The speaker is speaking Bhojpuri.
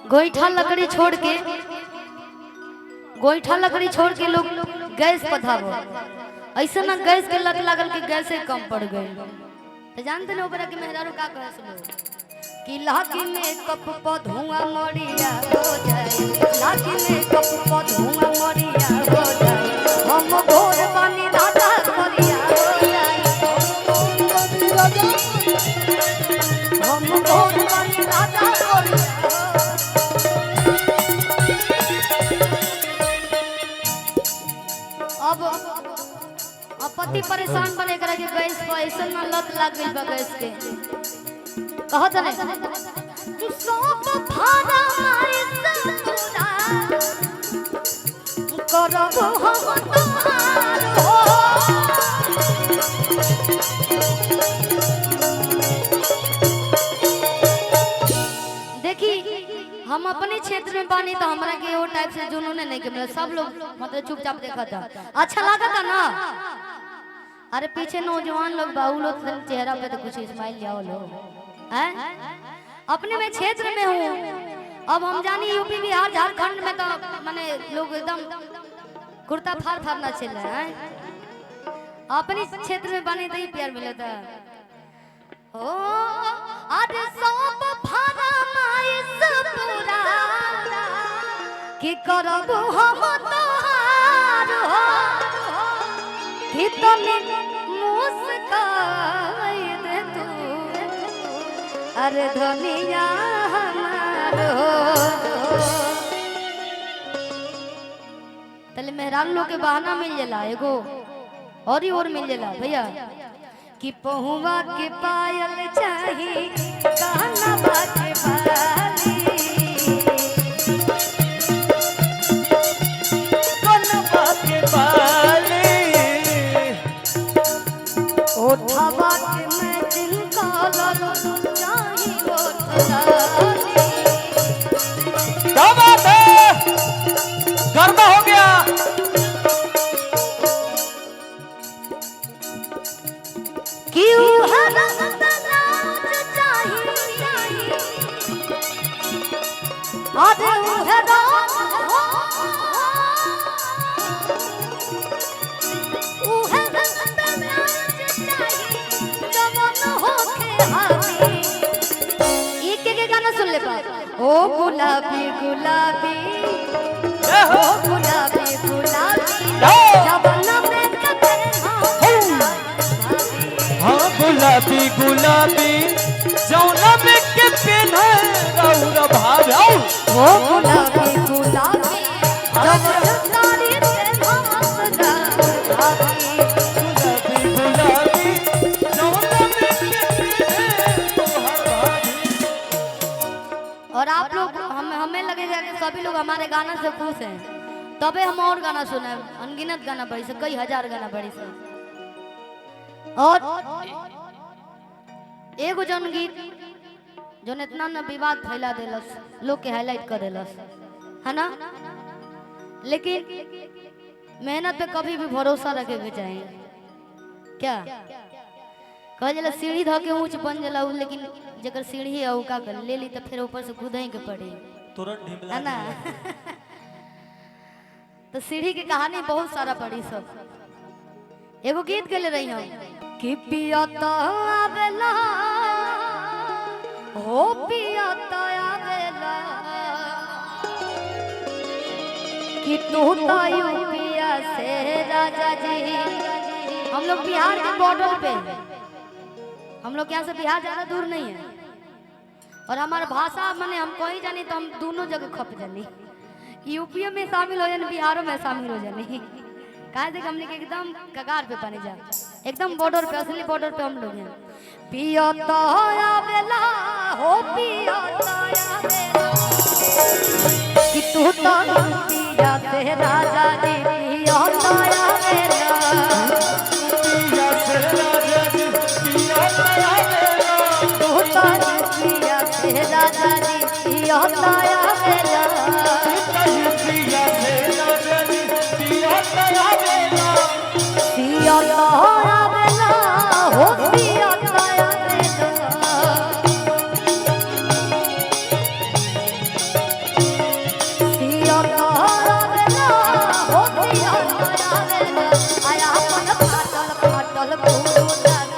गोईठा लकड़ी छोड़ के लोग गैस पधावो। ऐसा ना गैस के लत लागल कि गैस से कम पड़ गई। तो जानते ना ओकरा के मेहरारू का कहे सुनो कि लागी में कप प धुआं मरिया हो जाए, लागी में कप प धुआं मरिया हो जाए, हम भोर पानी राजा करिया हो जाए, हम भोर पानी राजा करिया। अब पति परेशान बने करे कि गैस पर ऐसा ना लत लाग गई बा गैस के। कहत नहीं तू सब भाड़ा मारे ससुरा करब हम तुहार हो। देखी हम अपने क्षेत्र में बानी तो हमरा के वो टाइप से जुनून नहीं के मतलब सब लोग मतलब चुपचाप देखा था, अच्छा लगा था ना। अरे पीछे नौजवान लोग बाबू लोग चेहरा पे तो कुछ स्माइल लिया लोग हैं। अपने में क्षेत्र में हूँ, अब हम जानी यूपी बिहार झारखंड में तो माने लोग एकदम कुर्ता फाड़ फाड़ना चल रहा है। अपने क्षेत्र में बने तो ही प्यार मिला था। ओ अरे सब भाड़ा माई पूरा कि करब हम तोहार हो कि तने मुस्काई दे तू अरे धनिया हमार हो। तले मेहरान लोग के बहाना मिल जाला एगो और ही और मिल जाला भैया कि पहुआ के पायल चाही कानवा के बाली, कानवा के बाली, ओठवा के मैचिंग कलर चाही ओठलाली। क्या बात है, गरबा हो गया। क्यों हरम तनाज चाहिए अरे उहरा उहरा तनाज चाहिए जवन होके हावी। एक गाना सुन ले बा। ओ गुलाबी गुलाबी ओ गुलाबी गुलाबी जवन में कते हाँ गुलाबी गुलाबी जौना में के पेन्हे रौरा भाव ओ गुलाबी गुलाबी जवन सारी से भासदा गुलाबी गुलाबी जौना में के पेन्हे तोहर भाभी। और आप लोग हमें लगेगा कि सभी लोग हमारे गाना से खुश हैं, तबे हम और गाना सुने। अनगिनत गाना बड़ी से कई हजार गाना बड़ी से। और एगो जन गीत जो इतना न विवाद फैला देलस, लोग के हाईलाइट कर देलस है ना, लेकिन मेहनत पे कभी भी भरोसा रखे के चाहिए। क्या कह जला सीढ़ी धो के ऊंच बन जला, लेकिन जकर सीढ़ी है का कर ले ली तो फिर ऊपर से कूद ही के पड़ी तुरंत ढिमला है ना। तो सीढ़ी की कहानी बहुत सारा पड़ी सब। एगो गीत के ले रही हूँ कि पियता आवेला हो पियता आवेला कि तू तो यूपिया से राजा जी। हम लोग बिहार के बॉर्डर पे हैं, हम लोग यहाँ से बिहार ज्यादा दूर नहीं है। और हमारा भाषा माने हम कहीं जानी तो हम दोनों जगह खप जानी, यूपी में शामिल हो जाने बिहारों में शामिल हो जाने। कहा थे हमने के एकदम कगार पे पानी जा, एकदम बॉर्डर पे, असली बॉर्डर पे हम लोग हैं। पियता आवेला हो पियता आवेला कि तू तो पिया से राजा जी पियता आवेला, पिया से राजा जी पियता आवेला, तू तो पिया से राजा जी पियता आवेला, पिया से राजा जी पियता आवेला, पियता आवेला हो पियता आवेला। लागता